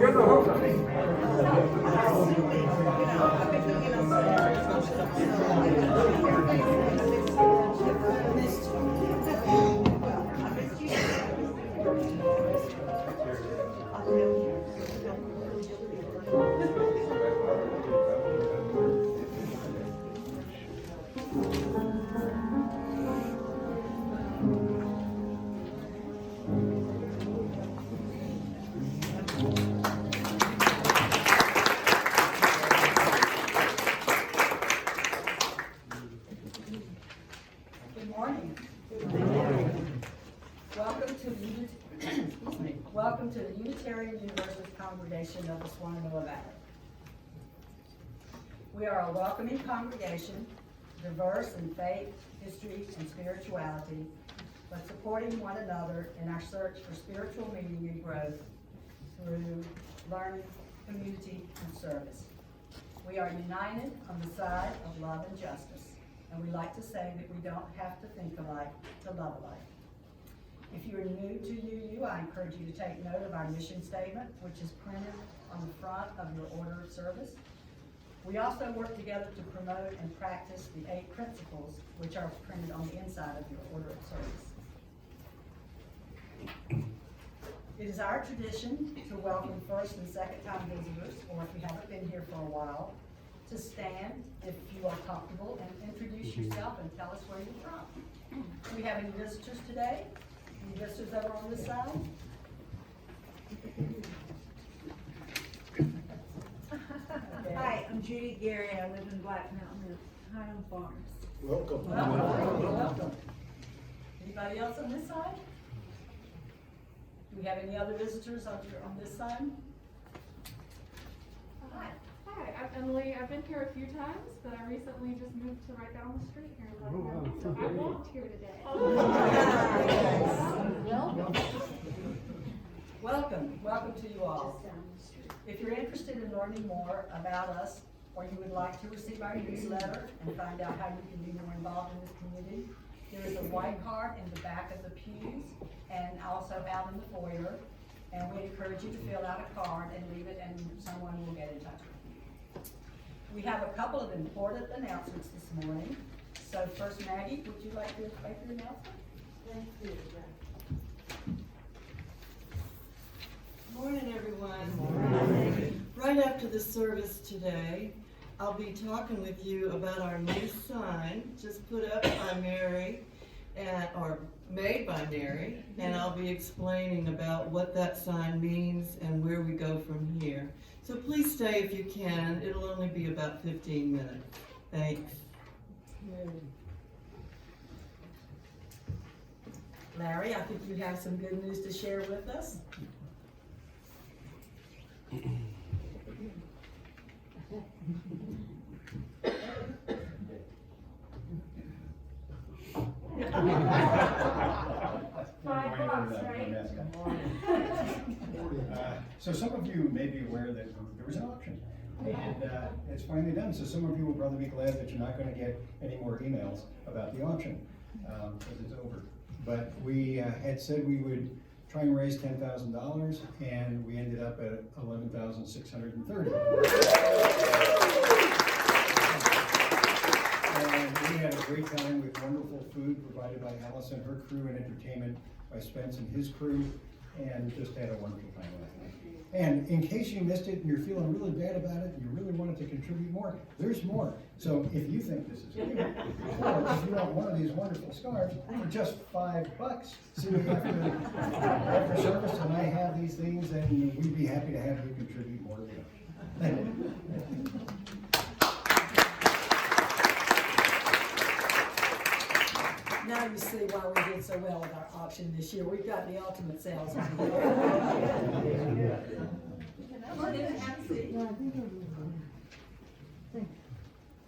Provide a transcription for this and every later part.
you're the host. Welcome to the Unitarian Universalist Congregation of the Shenandoah Valley. We are a welcoming congregation, diverse in faith, history, and spirituality, but supporting one another in our search for spiritual meaning and growth through learning, community, and service. We are united on the side of love and justice, and we like to say that we don't have to think alike to love alike. If you are new to UU, I encourage you to take note of our mission statement, which is printed on the front of your order of service. We also work together to promote and practice the 8 principles, which are printed on the inside of your order of service. It is our tradition to welcome first and second time visitors, or if you haven't been here for a while, to stand if you are comfortable and introduce yourself and tell us where you're from. Do we have any visitors today? Any visitors over on this side? Okay. Hi, I'm Judy Gary. I live in Black Mountain at Highland Farms. Welcome. Welcome. Anybody else on this side? Do we have any other visitors on this side? Hi, I'm Emily. I've been here a few times, but I recently just moved to right down the street here in Black Mountain, so I walked here today. Welcome to you all. If you're interested in learning more about us, or you would like to receive our newsletter and find out how you can be more involved in this community, there is a white card in the back of the pews and also out in the foyer. And we encourage you to fill out a card and leave it, and someone will get in touch with you. We have a couple of important announcements this morning. So first, Maggie, would you like to make your announcement? Thank you. Morning, everyone. Morning. Right after the service today, I'll be talking with you about our new sign, just put up by Mary, or made by Mary, and I'll be explaining about what that sign means and where we go from here. So please stay if you can. It'll only be about 15 minutes. Thanks. Larry, I think you have some good news to share with us. $5, right? So some of you may be aware that there was an auction, and it's finally done. So some of you will probably be glad that you're not going to get any more emails about the auction because it's over. But we had said we would try and raise $10,000, and we ended up at $11,630. And we had a great time with wonderful food provided by Alice and her crew, and entertainment by Spence and his crew, and just had a wonderful time last night. And in case you missed it and you're feeling really bad about it and you really wanted to contribute more, there's more. So if you think this is cute, or if you want one of these wonderful scarves for just $5, see me after service, and I have these things, and we'd be happy to have you contribute more to them. Thank you. Now you see why we did so well with our auction this year. We've got the ultimate salesman. Come on in and have a seat.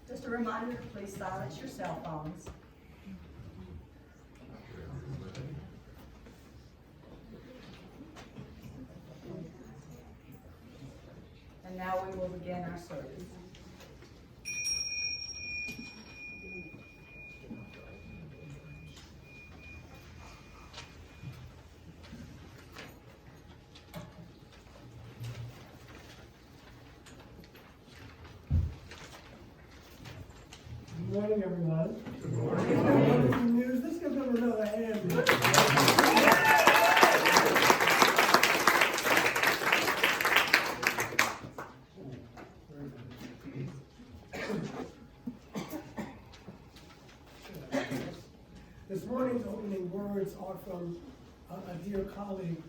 Just a reminder to please silence your cell phones. And now we will begin our service. Good morning, everyone. Good morning. Wonderful news. Let's give them another hand. This morning's opening words are from a dear colleague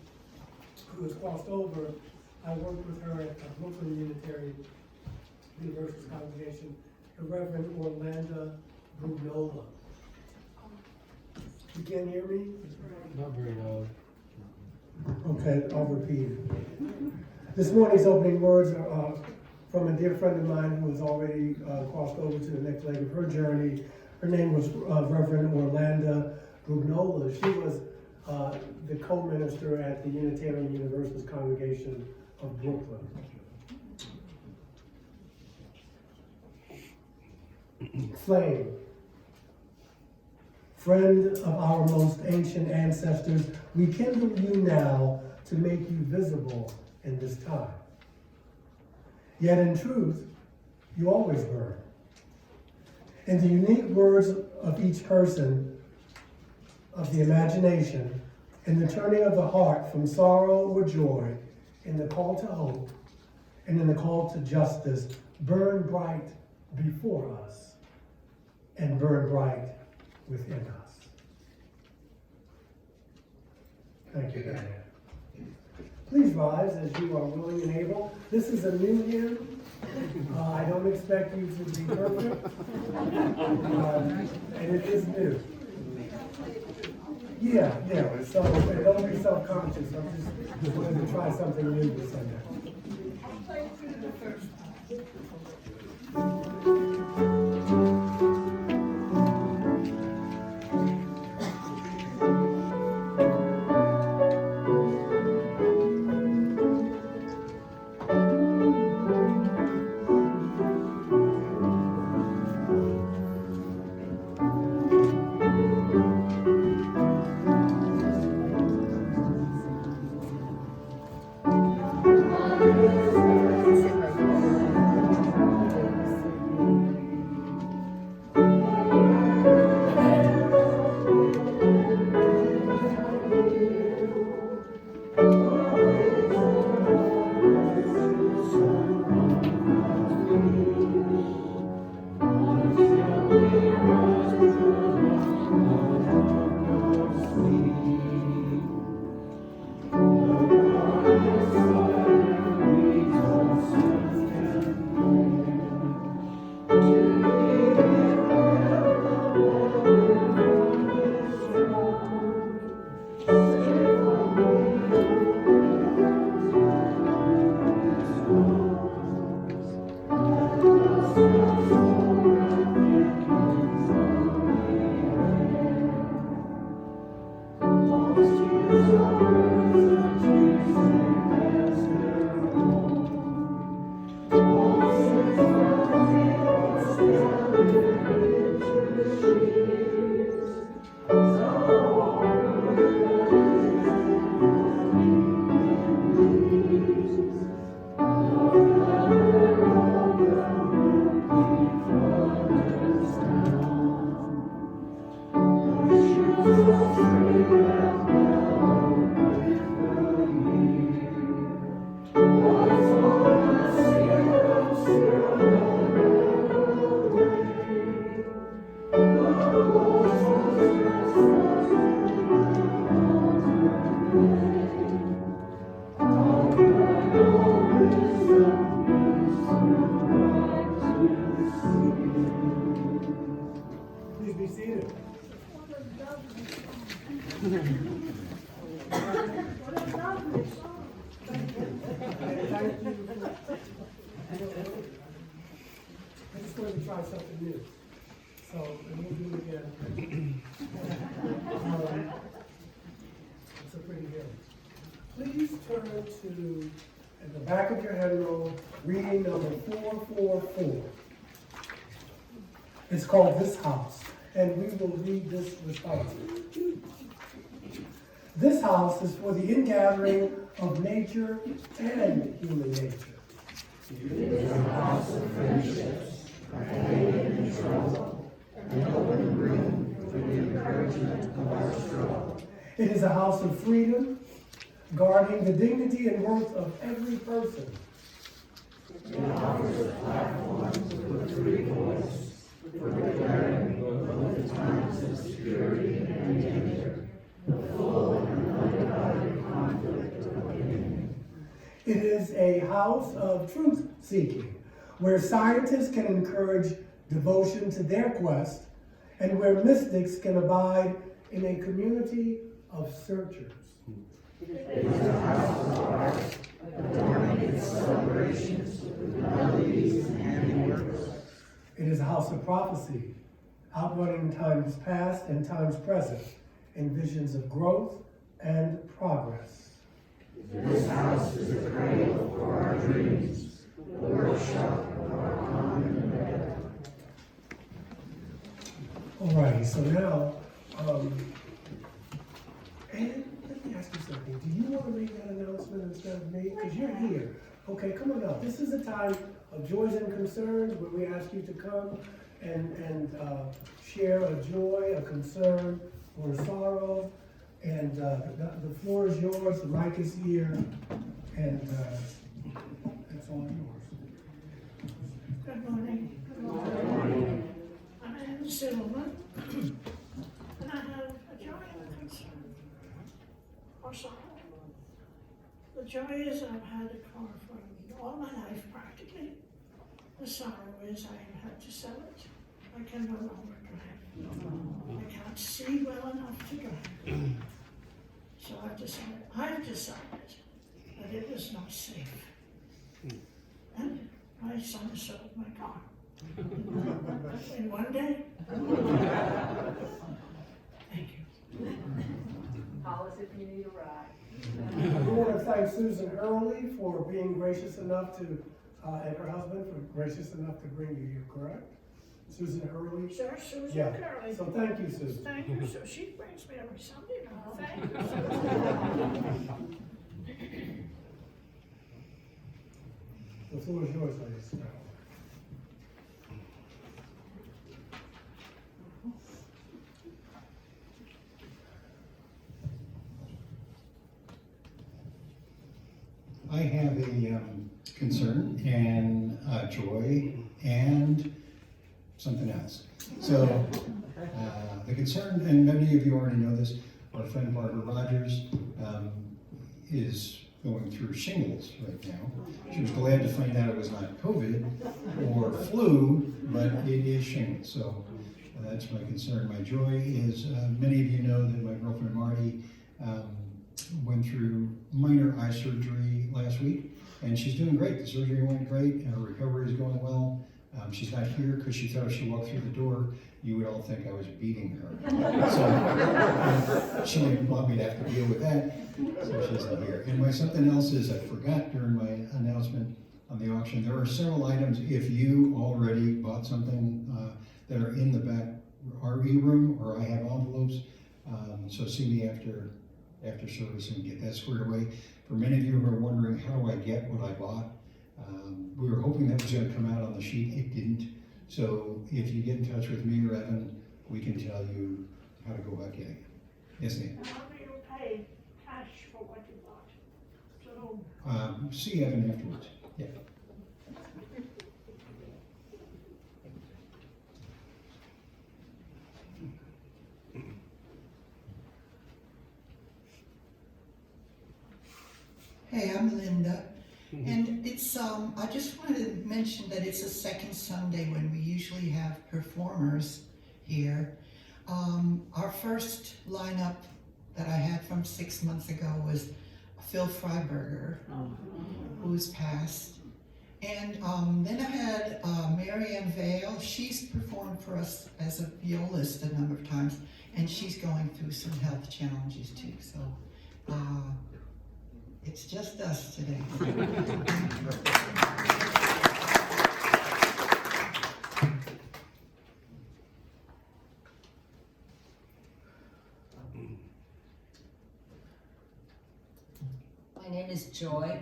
who has crossed over. I worked with her at Brooklyn Unitarian Universalist Congregation, the Reverend Orlando Brugnola. You can't hear me? Not very loud. Okay, I'll repeat it. This morning's opening words are from a dear friend of mine who has already crossed over to the next leg of her journey. Her name was Reverend Orlando Brugnola. She was the co-minister at the Unitarian Universalist Congregation of Brooklyn. Flame, friend of our most ancient ancestors, we kindle you now to make you visible in this time. Yet in truth, you always burn. In the unique words of each person, of the imagination, in the turning of the heart from sorrow or joy, in the call to hope, and in the call to justice, burn bright before us and burn bright within us. Thank you, Diane. Please rise as you are willing and able. This is a new hymn. I don't expect you to be perfect, and it is new. Yeah, so don't be self-conscious. I'm just wanted to try something new this Sunday. Please be seated. I just wanted to try something new. So, and we'll do it again. It's a pretty hymn. Please turn to, at the back of your head roll, reading number 444. It's called This House, and we will read this responsibly. This house is for the ingathering of nature and human nature. It is a house of friendships, for pain and trouble, It is a house of freedom, guarding the dignity and worth of every person. It offers a platform for free voice, for declaring both the times of security and danger, the full and undivided conflict of opinion. It is a house of truth seeking, where scientists can encourage devotion to their quest, and where mystics can abide in a community of searchers. It is a house of art, adorning its celebrations with melodies and handiworks. It is a house of prophecy, outrunning times past and times present, in visions of growth and progress. This house is a cradle for our dreams, the workshop of our common endeavor. Alrighty, so now, and let me ask you something. Do you want to make that announcement instead of me? Because you're here. Okay, come on up. This is a time of joys and concerns where we ask you to come and share a joy, a concern, or a sorrow. And the floor is yours, the mic is here, and it's all yours. Good morning. Good morning. I'm Anne Silverman, and I have a joy and a concern. Or sorrow. The joy is I've had a car for all my life practically. The sorrow is I have had to sell it. I can no longer drive. I can't see well enough to drive. So I've decided that it was not safe. And my son sold my car. In one day. Thank you. Call us if you need a ride. We want to thank Susan Early for being gracious enough to, and her husband for gracious enough to bring you here, correct? Susan Early? Sir, Susan Yeah. Curley. So thank you, Susan. Thank you, so she brings me every Sunday now. Thank you, Susan. The floor is yours, ladies. I have a concern and a joy and something else. So the concern, and many of you already know this, our friend Barbara Rogers is going through shingles right now. She was glad to find out it was not COVID or flu, but it is shingles. So that's my concern. My joy is many of you know that my girlfriend Marty went through minor eye surgery last week, and she's doing great. The surgery went great, and her recovery is going well. She's not here because she thought if she walked through the door, you would all think I was beating her. So she didn't want me to have to deal with that, so she's not here. And my something else is I forgot during my announcement on the auction, there are several items, if you already bought something that are in the back RV room, or I have envelopes, so see me after service and get that squared away. For many of you who are wondering, how do I get what I bought? We were hoping that was going to come out on the sheet. It didn't. So if you get in touch with me or Evan, we can tell you how to go about getting it. Yes, Nate? And how do you pay cash for what you bought? So, See Evan afterwards. Yeah. Hey, I'm Linda, and it's, I just wanted to mention that it's the second Sunday when we usually have performers here. Our first lineup that I had from 6 months ago was Phil Freiberger, who's passed. And then I had Mary Ann Vale. She's performed for us as a violist a number of times, and she's going through some health challenges too, so it's just us today. My name is Joy.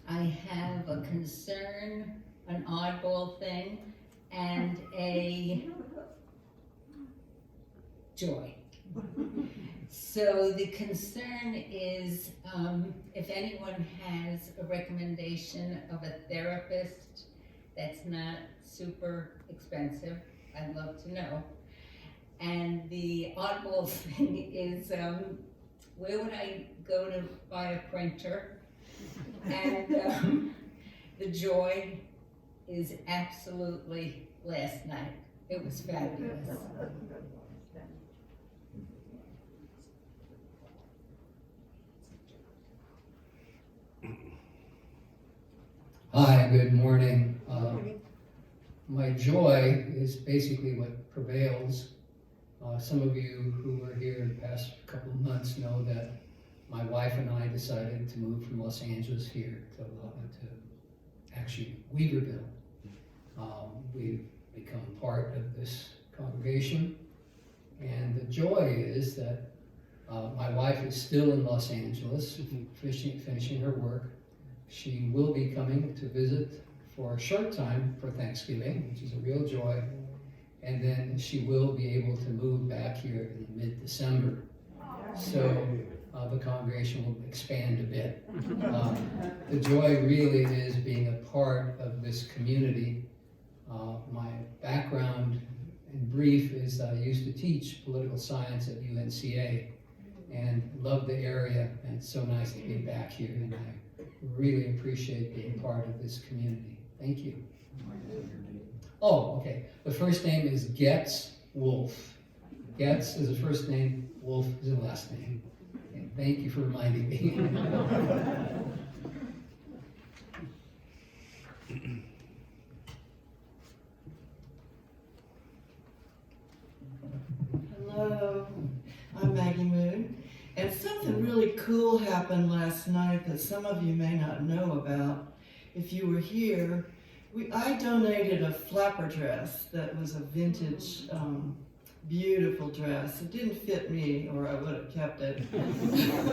I have a concern, an oddball thing, and a joy. So the concern is, if anyone has a recommendation of a therapist that's not super expensive, I'd love to know. And the oddball thing is, where would I go to buy a printer? And the joy is absolutely last night. It was fabulous. Hi, good morning. My joy is basically what prevails. Some of you who were here in the past couple of months know that my wife and I decided to move from Los Angeles here to actually Weaverville. We've become part of this congregation, and the joy is that my wife is still in Los Angeles, finishing her work. She will be coming to visit for a short time for Thanksgiving, which is a real joy, and then she will be able to move back here in mid-December. So the congregation will expand a bit. The joy really is being a part of this community. My background in brief is I used to teach political science at UNCA and love the area, and it's so nice to be back here, and I really appreciate being part of this community. Thank you. Oh, okay. The first name is Getz Wolf. Getz is the first name, Wolf is the last name. Okay, thank you for reminding me. Hello, I'm Maggie Moon, and something really cool happened last night that some of you may not know about. If you were here, I donated a flapper dress that was a vintage, beautiful dress. It didn't fit me, or I would have kept it,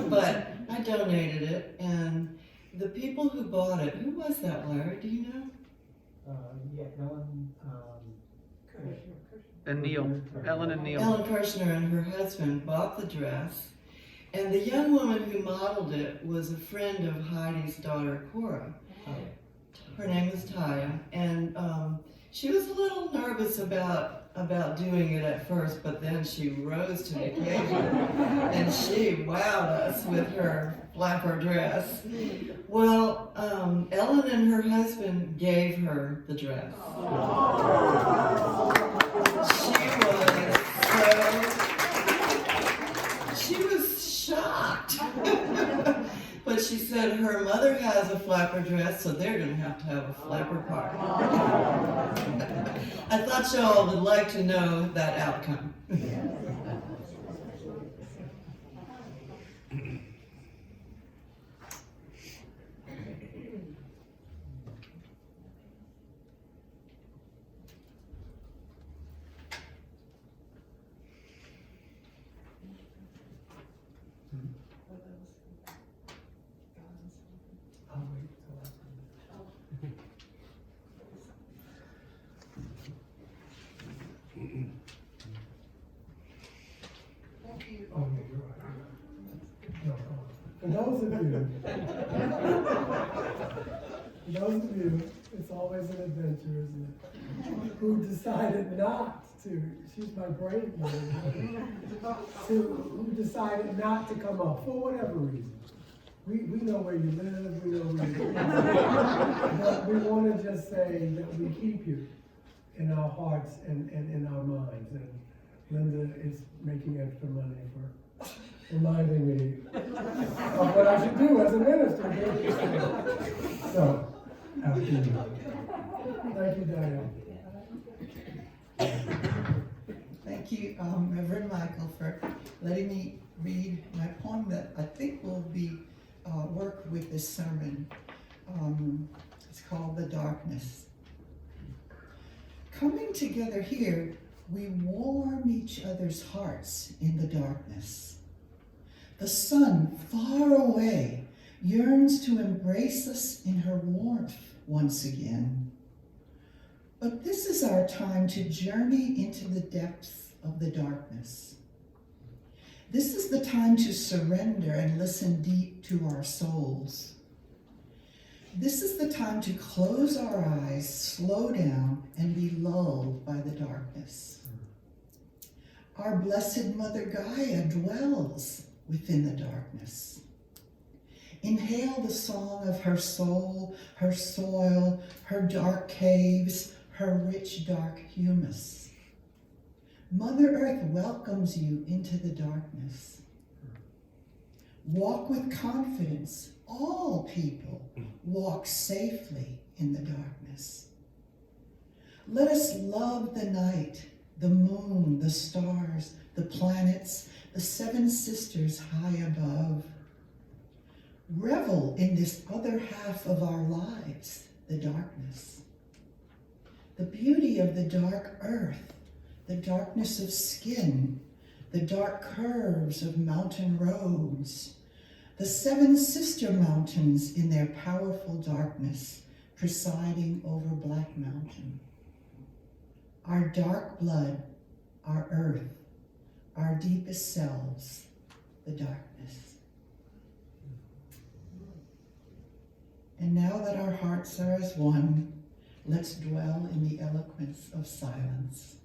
but I donated it, and the people who bought it, who was that, Larry, do you know? Ellen, And Neil, Ellen and Neil. Ellen Kirshner and her husband bought the dress, and the young woman who modeled it was a friend of Heidi's daughter, Cora. Her name was Taya, and she was a little nervous about doing it at first, but then she rose to the occasion, and she wowed us with her flapper dress. Well, Ellen and her husband gave her the dress. She was shocked. But she said her mother has a flapper dress, so they're going to have a flapper party. I thought y'all would like to know that outcome. For those of you, it's always an adventure, isn't it? Who decided not to, she's my brave one, who decided not to come up for whatever reason. We know where you live, we know where you live. But we want to just say that we keep you in our hearts and in our minds. And Linda is making extra money for reminding me of what I should do as a minister. So, after you. Thank you, Diane. Thank you, Reverend Michael, for letting me read my poem that I think will be work with this sermon. It's called The Darkness. Coming together here, we warm each other's hearts in the darkness. The sun, far away, yearns to embrace us in her warmth once again. But this is our time to journey into the depths of the darkness, This is the time to surrender and listen deep to our souls. This is the time to close our eyes, slow down, and be lulled by the darkness. Our Blessed Mother Gaia dwells within the darkness. Inhale the song of her soul, her soil, her dark caves, her rich dark humus. Mother Earth welcomes you into the darkness. Walk with confidence. All people walk safely in the darkness. Let us love the night, the moon, the stars, the planets, the seven sisters high above. Revel in this other half of our lives, the darkness. The beauty of the dark earth, the darkness of skin, the dark curves of mountain roads, the seven sister mountains in their powerful darkness presiding over Black Mountain. Our dark blood, our earth, our deepest selves, the darkness. And now that our hearts are as one, let's dwell in the eloquence of silence.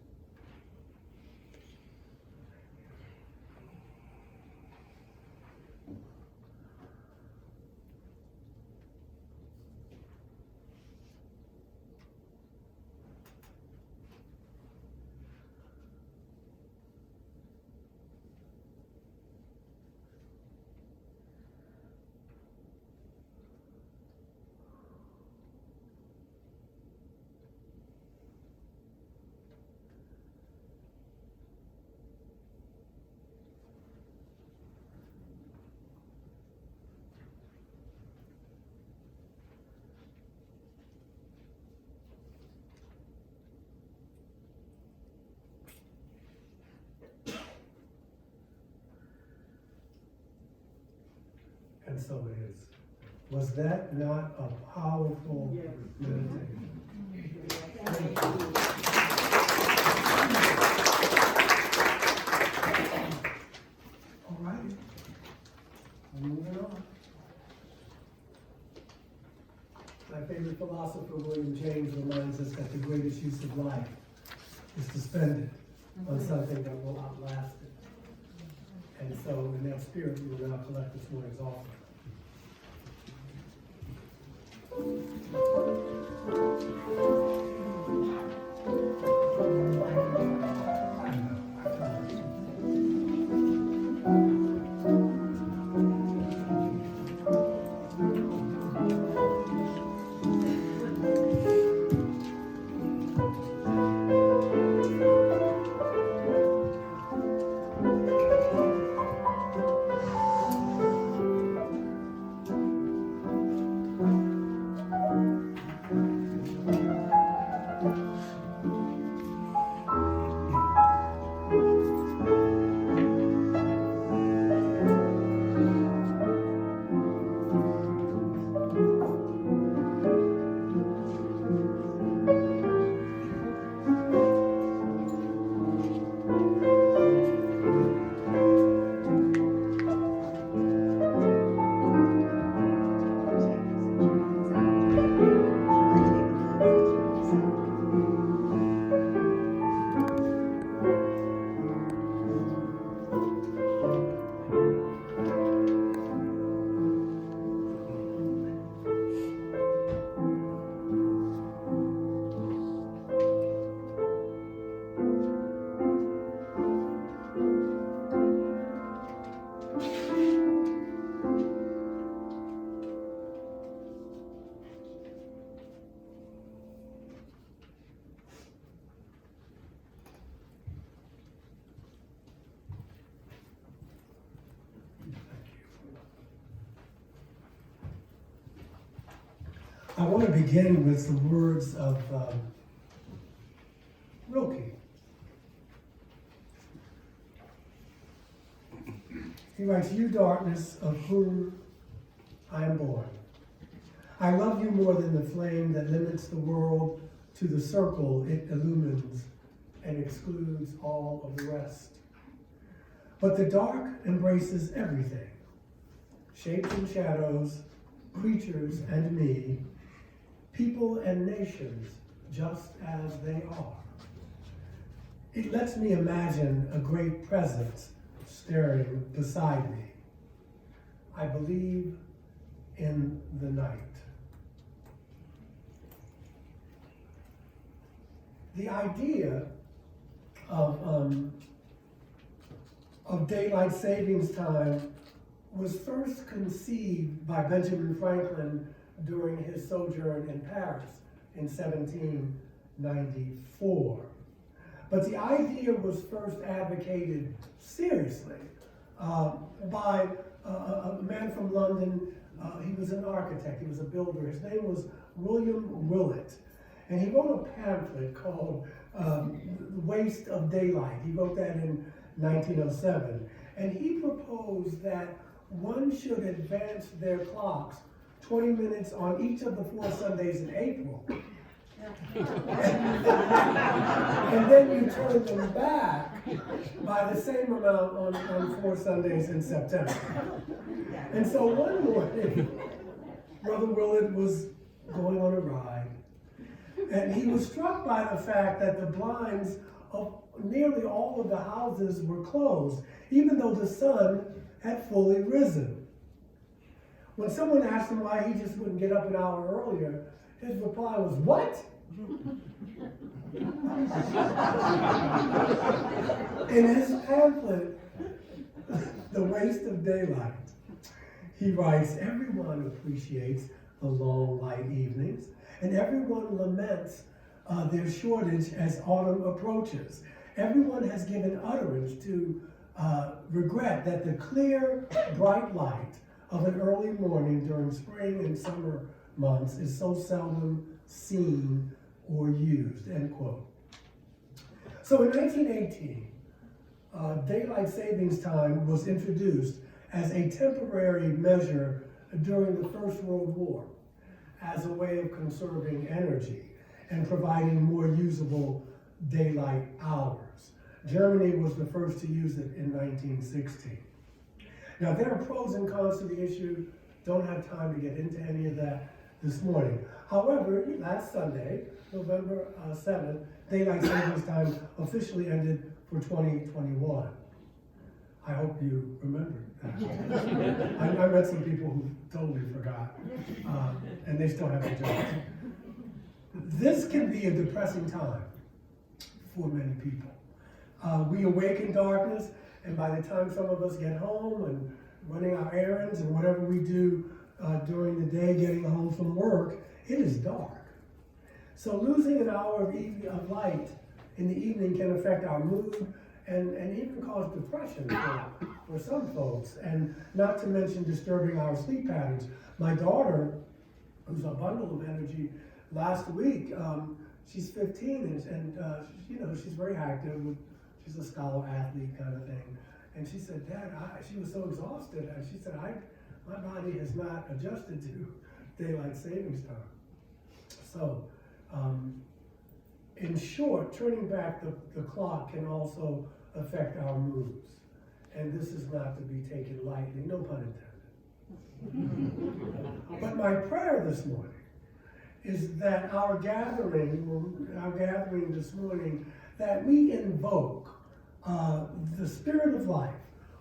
And so it is. Was that not a powerful meditation? All right. Moving on. My favorite philosopher, William James, reminds us that the greatest use of life is to spend it on something that will outlast it. And so in that spirit, we will now collect this morning's offering. I want to begin with some words of Rilke. He writes, "You darkness of whom I am born, I love you more than the flame that limits the world to the circle it illumines and excludes all of the rest. But the dark embraces everything, shapes and shadows, creatures and me, people and nations, just as they are. It lets me imagine a great presence staring beside me. I believe in the night. The idea of daylight savings time was first conceived by Benjamin Franklin during his sojourn in Paris in 1794. But the idea was first advocated seriously by a man from London. He was an architect, he was a builder. His name was William Willett. And he wrote a pamphlet called The Waste of Daylight. He wrote that in 1907. And he proposed that one should advance their clocks 20 minutes on each of the 4 Sundays in April. And then you turn them back by the same amount on 4 Sundays in September. And so one morning, Brother Willard was going on a ride, and he was struck by the fact that the blinds of nearly all of the houses were closed, even though the sun had fully risen. When someone asked him why he just wouldn't get up an hour earlier, his reply was, "What?" In his pamphlet, The Waste of Daylight, he writes, "Everyone appreciates the long light evenings, and everyone laments their shortage as autumn approaches. Everyone has given utterance to regret that the clear, bright light of an early morning during spring and summer months is so seldom seen or used," end quote. So in 1918, daylight savings time was introduced as a temporary measure during the First World War as a way of conserving energy and providing more usable daylight hours. Germany was the first to use it in 1916. Now, there are pros and cons to the issue. Don't have time to get into any of that this morning. However, last Sunday, November 7th, daylight savings time officially ended for 2021. I hope you remembered that. I met some people who totally forgot, and they still have their jobs. This can be a depressing time for many people. We awake in darkness, and by the time some of us get home and running our errands and whatever we do during the day, getting home from work, it is dark. So losing an hour of light in the evening can affect our mood and even cause depression for some folks, and not to mention disturbing our sleep patterns. My daughter, who's a bundle of energy, last week, she's 15 and she's very active. She's a scholar athlete kind of thing. And she said, "Dad," she was so exhausted, and she said, my body has not adjusted to daylight savings time. So, in short, turning back the clock can also affect our moods. And this is not to be taken lightly, no pun intended. But my prayer this morning is that our gathering this morning, that we invoke the spirit of life,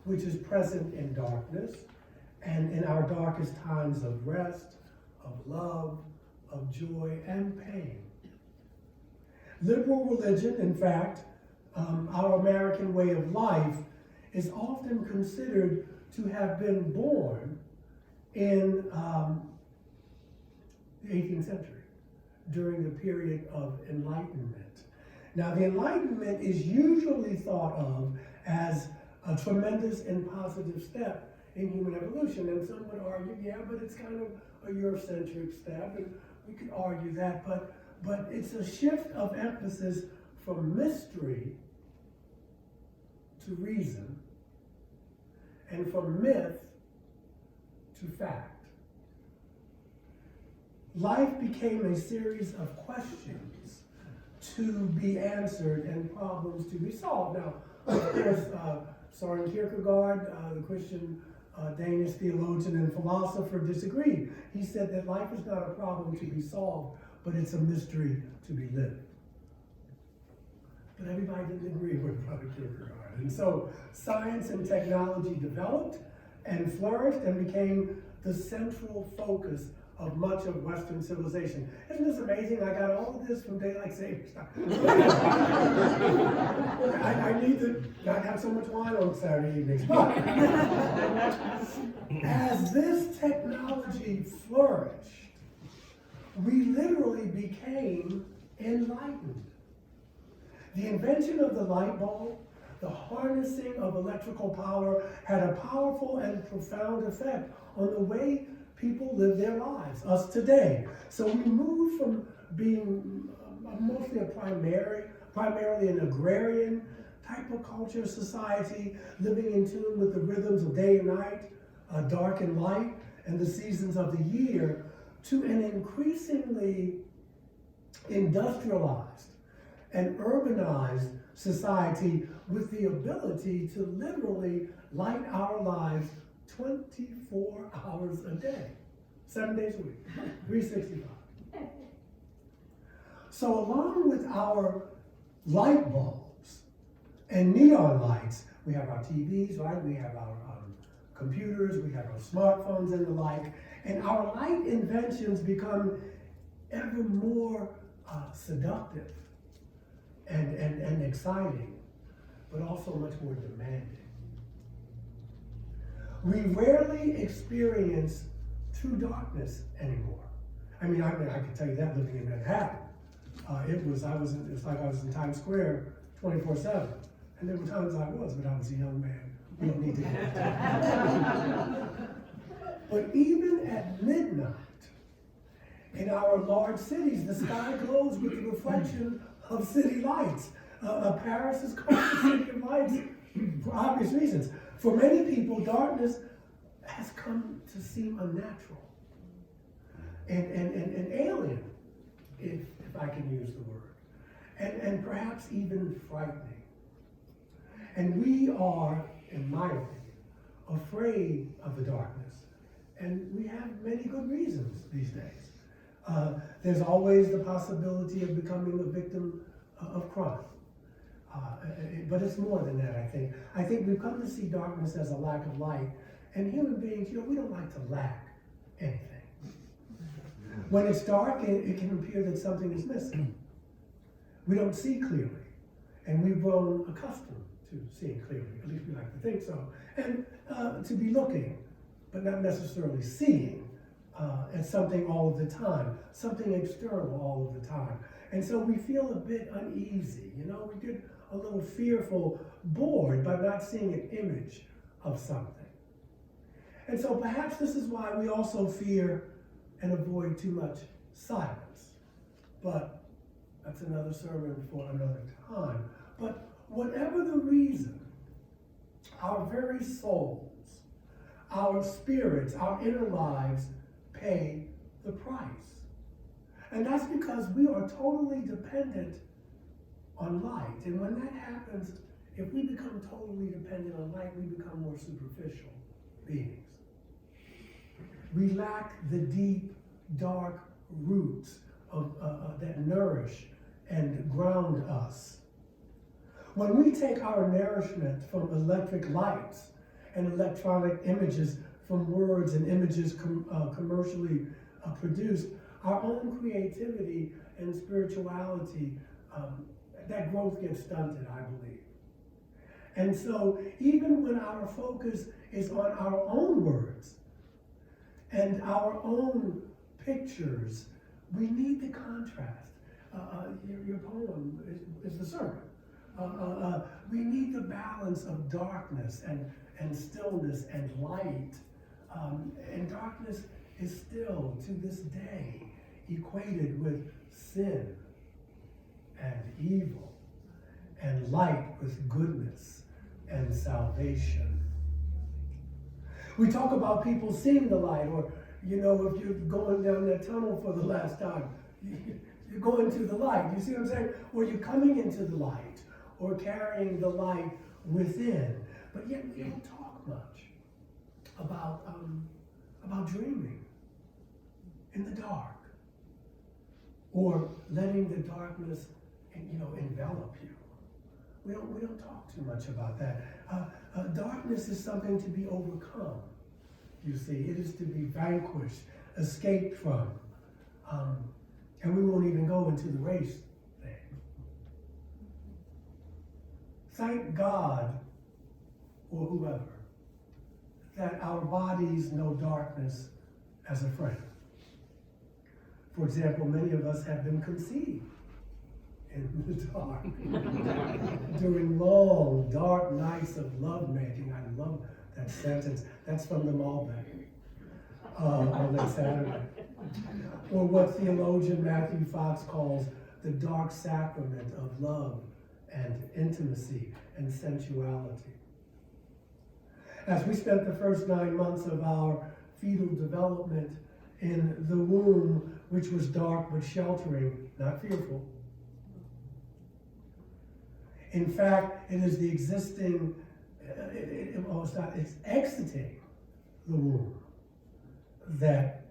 which is present in darkness and in our darkest times of rest, of love, of joy, and pain. Liberal religion, in fact, our American way of life, is often considered to have been born in the 18th century, during the period of enlightenment. Now, the Enlightenment is usually thought of as a tremendous and positive step in human evolution, and some would argue, yeah, but it's kind of a Eurocentric step, and we could argue that, but it's a shift of emphasis from mystery to reason, and from myth to fact. Life became a series of questions to be answered and problems to be solved. Now, of course, Soren Kierkegaard, the Christian Danish theologian and philosopher, disagreed. He said that life is not a problem to be solved, but it's a mystery to be lived. But everybody didn't agree with Brother Kierkegaard. And so science and technology developed and flourished and became the central focus of much of Western civilization. Isn't this amazing? I got all of this from daylight savings time. I need to not have so much wine on Saturday evenings. But as this technology flourished, we literally became enlightened. The invention of the light bulb, the harnessing of electrical power, had a powerful and profound effect on the way people live their lives, us today. So we moved from being mostly primarily an agrarian type of culture, society, living in tune with the rhythms of day and night, dark and light, and the seasons of the year, to an increasingly industrialized and urbanized society with the ability to literally light our lives 24 hours a day, 7 days a week, 365. So along with our light bulbs and neon lights, we have our TVs, right? We have our computers, we have our smartphones and the like, and our light inventions become ever more seductive and exciting, but also much more demanding. We rarely experience true darkness anymore. I mean, I can tell you that living in Manhattan. It's like I was in Times Square 24/7. And there were times I was, but I was a young man. We don't need to get into that. But even at midnight, in our large cities, the sky glows with the reflection of city lights. Paris is called the city of lights for obvious reasons. For many people, darkness has come to seem unnatural and alien, if I can use the word, and perhaps even frightening. And we are, in my opinion, afraid of the darkness. And we have many good reasons these days. There's always the possibility of becoming a victim of crime. But it's more than that, I think. I think we've come to see darkness as a lack of light. And human beings, we don't like to lack anything. When it's dark, it can appear that something is missing. We don't see clearly. And we've grown accustomed to seeing clearly. At least we like to think so. And to be looking, but not necessarily seeing at something all of the time, something external all of the time. And so we feel a bit uneasy, we get a little fearful, bored by not seeing an image of something. And so perhaps this is why we also fear and avoid too much silence. But that's another sermon for another time. But whatever the reason, our very souls, our spirits, our inner lives pay the price. And that's because we are totally dependent on light. And when that happens, if we become totally dependent on light, we become more superficial beings. We lack the deep, dark roots that nourish and ground us. When we take our nourishment from electric lights and electronic images, from words and images commercially produced, our own creativity and spirituality, that growth gets stunted, I believe. And so even when our focus is on our own words and our own pictures, we need the contrast. Your poem is the sermon. We need the balance of darkness and stillness and light. And darkness is still, to this day, equated with sin and evil, and light with goodness and salvation. We talk about people seeing the light, or, if you're going down that tunnel for the last time, you're going to the light. You see what I'm saying? Or you're coming into the light, or carrying the light within. But yet we don't talk much about dreaming in the dark, or letting the darkness, envelop you. We don't talk too much about that. Darkness is something to be overcome. You see, it is to be vanquished, escaped from, and we won't even go into the race thing. Thank God, or whoever, that our bodies know darkness as a friend. For example, many of us have been conceived in the dark during long, dark nights of lovemaking. I love that sentence. That's from the Malbec on that Saturday. Or what theologian Matthew Fox calls the dark sacrament of love and intimacy and sensuality. As we spent the first 9 months of our fetal development in the womb, which was dark but sheltering, not fearful. In fact, it is the existing, it's exiting the womb that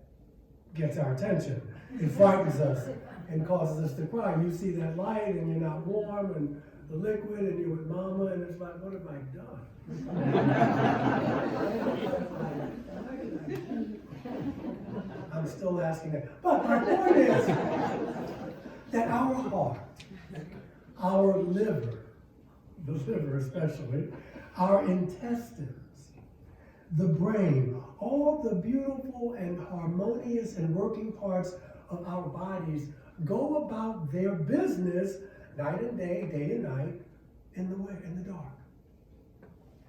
gets our attention. It frightens us and causes us to cry. You see that light and you're not warm and the liquid and you're with mama and it's like, what have I done? I'm still asking that. But my point is that our heart, our liver, the liver especially, our intestines, the brain, all the beautiful and harmonious and working parts of our bodies go about their business night and day, day and night, in the dark.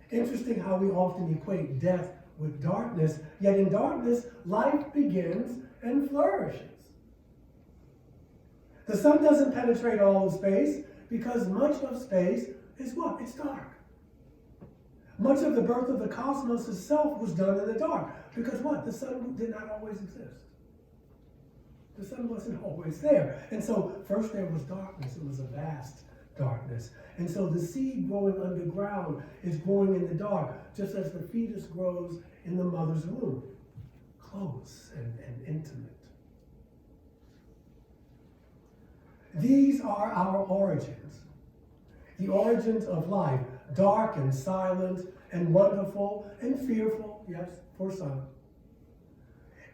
Interesting how we often equate death with darkness, yet in darkness, life begins and flourishes. The sun doesn't penetrate all of space because much of space is what? It's dark. Much of the birth of the cosmos itself was done in the dark because what? The sun did not always exist. The sun wasn't always there. And so first there was darkness. It was a vast darkness. And so the seed growing underground is growing in the dark, just as the fetus grows in the mother's womb, close and intimate. These are our origins. The origins of life, dark and silent and wonderful and fearful, yes, for some.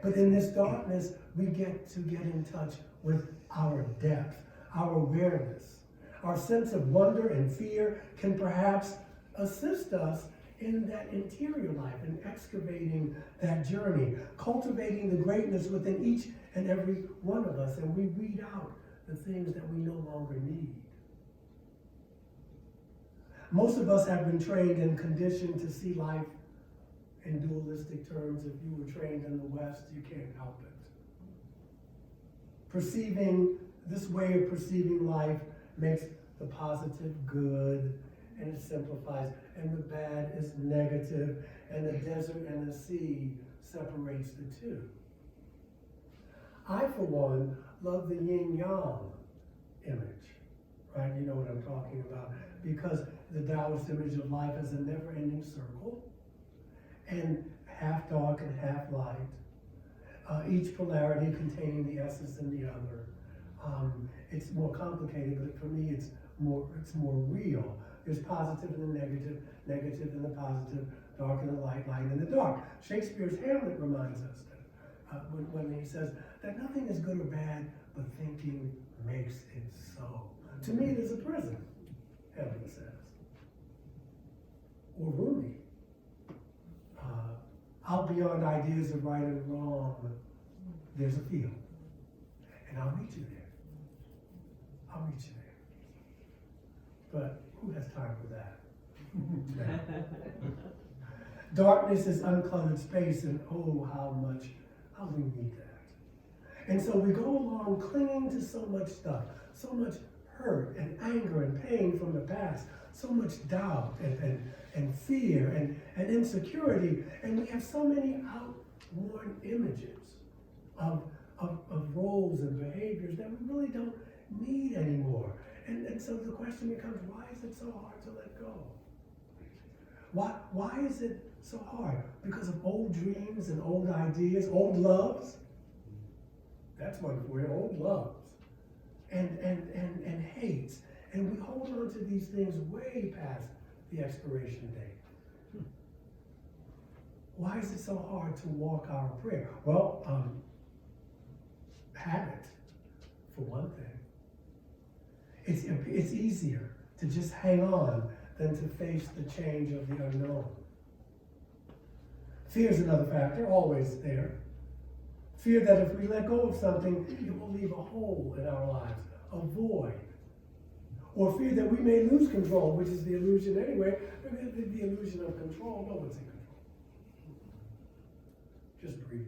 But in this darkness, we get in touch with our depth, our awareness. Our sense of wonder and fear can perhaps assist us in that interior life, in excavating that journey, cultivating the greatness within each and every one of us, and we weed out the things that we no longer need. Most of us have been trained and conditioned to see life in dualistic terms. If you were trained in the West, you can't help it. This way of perceiving life makes the positive good, and it simplifies, and the bad is negative, and the desert and the sea separates the two. I, for one, love the yin-yang image, right? You know what I'm talking about, because the Taoist image of life is a never-ending circle, and half dark and half light, each polarity containing the essence in the other. It's more complicated, but for me, it's more real. There's positive and the negative, negative and the positive, dark and the light, light and the dark. Shakespeare's Hamlet reminds us that when he says that nothing is good or bad, but thinking makes it so. To me, it is a prison, Hamlet says. Or Rumi. Out beyond ideas of right and wrong, there's a field. And I'll meet you there. I'll meet you there. But who has time for that? Darkness is uncluttered space, and oh, how we need that. And so we go along clinging to so much stuff, so much hurt and anger and pain from the past, so much doubt and fear and insecurity, and we have so many outworn images of roles and behaviors that we really don't need anymore. And so the question becomes, why is it so hard to let go? Why is it so hard? Because of old dreams and old ideas, old loves. That's one for you, old loves. And hates. And we hold on to these things way past the expiration date. Why is it so hard to walk our prayer? Well, habit, for one thing. It's easier to just hang on than to face the change of the unknown. Fear is another factor, always there. Fear that if we let go of something, it will leave a hole in our lives, a void. Or fear that we may lose control, which is the illusion anyway, the illusion of control. No one's in control. Just breathe.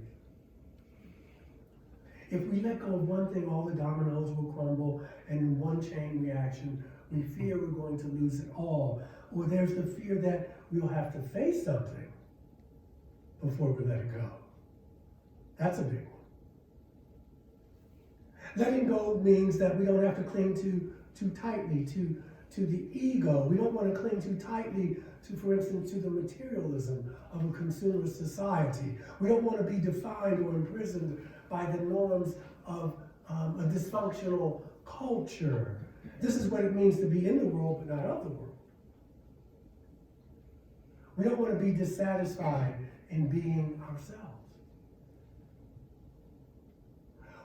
If we let go of one thing, all the dominoes will crumble, and in one chain reaction, we fear we're going to lose it all. Or there's the fear that we'll have to face something before we let it go. That's a big one. Letting go means that we don't have to cling too tightly to the ego. We don't want to cling too tightly to, for instance, to the materialism of a consumer society. We don't want to be defined or imprisoned by the norms of a dysfunctional culture. This is what it means to be in the world, but not of the world. We don't want to be dissatisfied in being ourselves.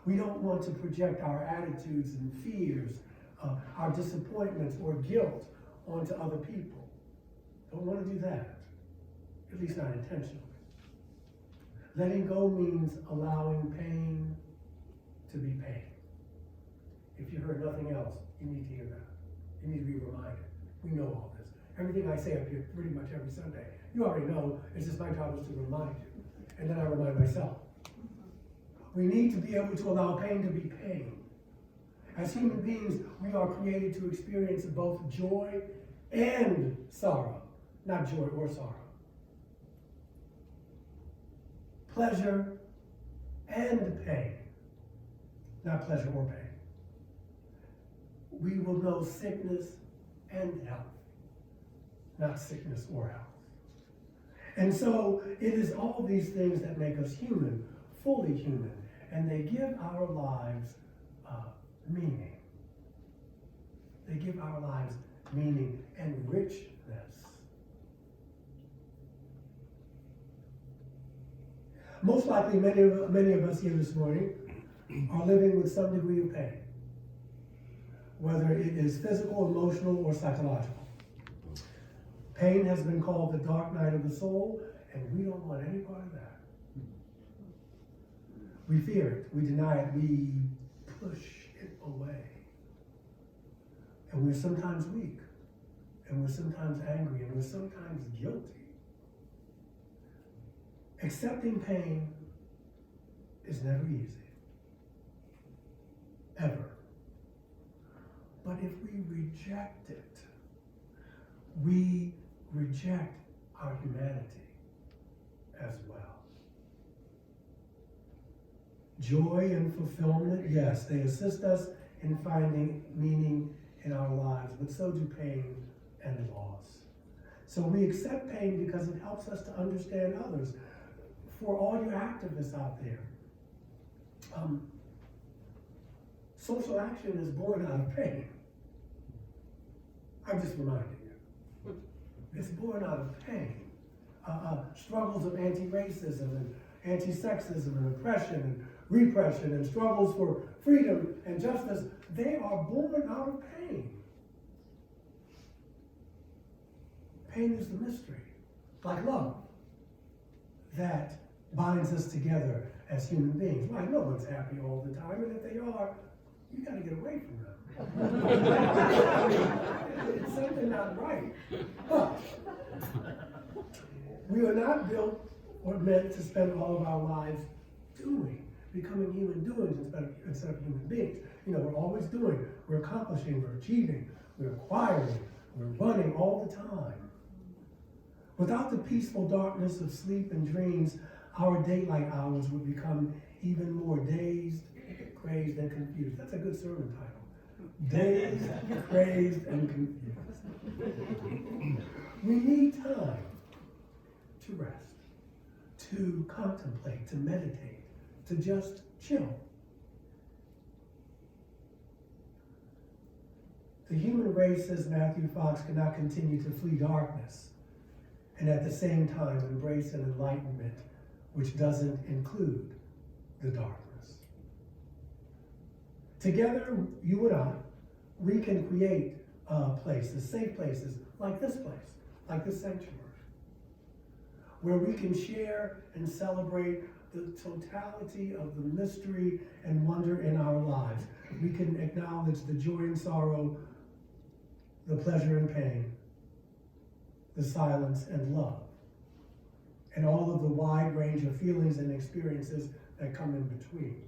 We don't want to project our attitudes and fears, our disappointments or guilt onto other people. Don't want to do that, at least not intentionally. Letting go means allowing pain to be pain. If you heard nothing else, you need to hear that. You need to be reminded. We know all this. Everything I say up here pretty much every Sunday, you already know. It's just my job is to remind you. And then I remind myself. We need to be able to allow pain to be pain. As human beings, we are created to experience both joy and sorrow. Not joy or sorrow. Pleasure and pain. Not pleasure or pain. We will know sickness and health. Not sickness or health. And so it is all these things that make us human, fully human, and they give our lives meaning. They give our lives meaning and richness. Most likely, many of us here this morning are living with some degree of pain, whether it is physical, emotional, or psychological. Pain has been called the dark night of the soul, and we don't want any part of that. We fear it, we deny it, we push it away. And we're sometimes weak, and we're sometimes angry, and we're sometimes guilty. Accepting pain is never easy. Ever. But if we reject it, we reject our humanity as well. Joy and fulfillment, yes, they assist us in finding meaning in our lives, but so do pain and loss. So we accept pain because it helps us to understand others. For all you activists out there, social action is born out of pain. I'm just reminding you. It's born out of pain. Struggles of anti-racism and anti-sexism and oppression and repression and struggles for freedom and justice, they are born out of pain. Pain is the mystery, like love, that binds us together as human beings. Why, no one's happy all the time, and if they are, you got to get away from them. It's something not right. But we are not built or meant to spend all of our lives doing, becoming human doings instead of human beings. You know, we're always doing, we're accomplishing, we're achieving, we're acquiring, we're running all the time. Without the peaceful darkness of sleep and dreams, our daylight hours would become even more dazed, crazed, and confused. That's a good sermon title. Dazed, crazed, and confused. We need time to rest, to contemplate, to meditate, to just chill. The human race, says Matthew Fox, cannot continue to flee darkness and at the same time embrace an enlightenment which doesn't include the darkness. Together, you and I, we can create places, safe places, like this place, like this sanctuary, where we can share and celebrate the totality of the mystery and wonder in our lives. We can acknowledge the joy and sorrow, the pleasure and pain, the silence and love, and all of the wide range of feelings and experiences that come in between.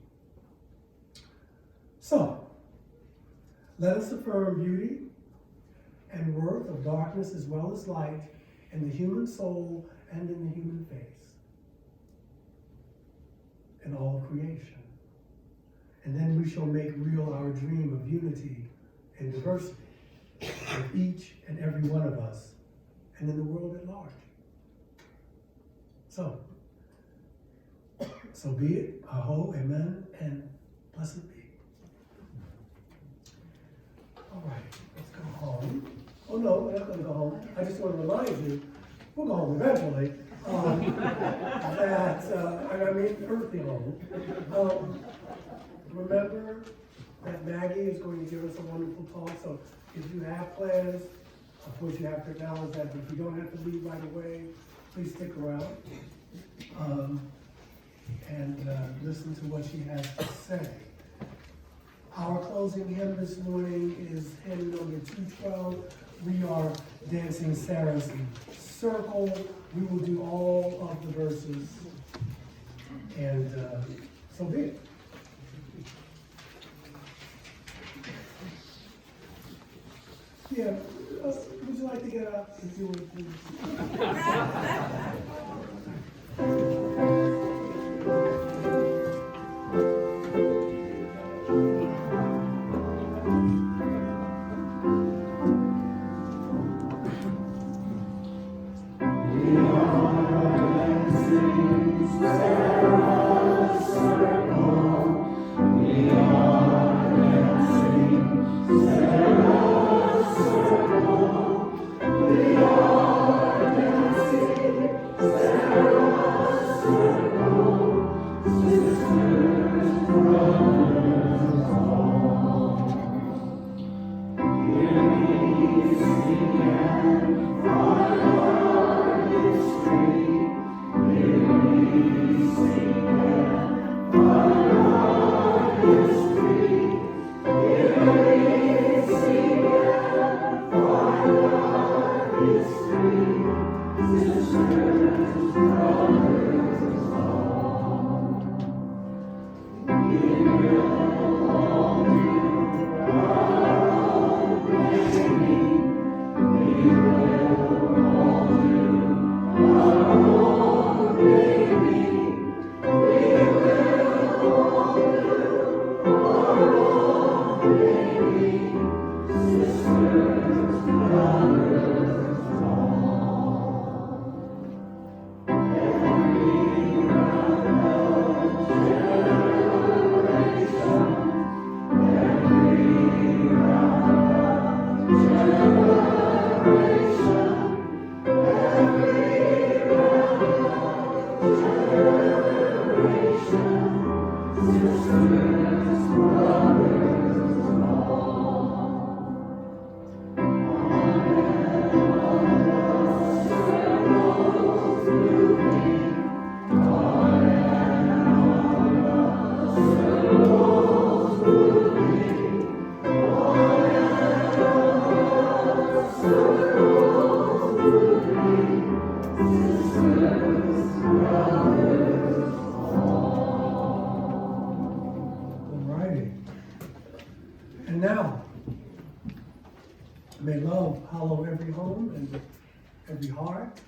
So, let us affirm beauty and worth of darkness as well as light in the human soul and in the human face, in all of creation. And then we shall make real our dream of unity and diversity with each and every one of us and in the world at large. So be it. Aho, amen, and blessed be. All right, let's go home. Oh no, we're not going to go home. I just want to remind you, we'll go home eventually. Earthly home. Remember that Maggie is going to give us a wonderful talk. So if you have plans, of course you have to acknowledge that. But if you don't have to leave right away, please stick around and listen to what she has to say. Our closing hymn this morning is hymn number 212. We are dancing Sarah's circle. We will do all of the verses, and so be it. Yeah, would you like to get up and do it, please? May love hallow every home and every heart.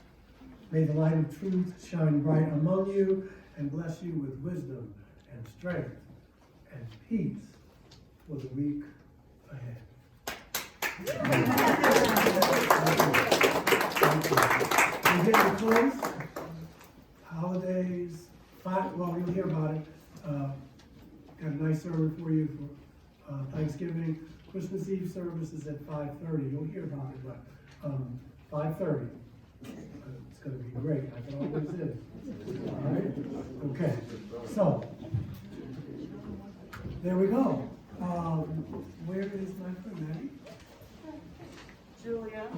May the light of truth shine bright among you and bless you with wisdom and strength and peace for the week ahead. Thank you. Thank you. We're getting close. Well, you'll hear about it. Got a nice sermon for you for Thanksgiving. Christmas Eve service is at 5:30. You'll hear about it, but 5:30. It's going to be great, like it always is. All right? Okay. So, there we go. Where is my friend Maddie? Julia,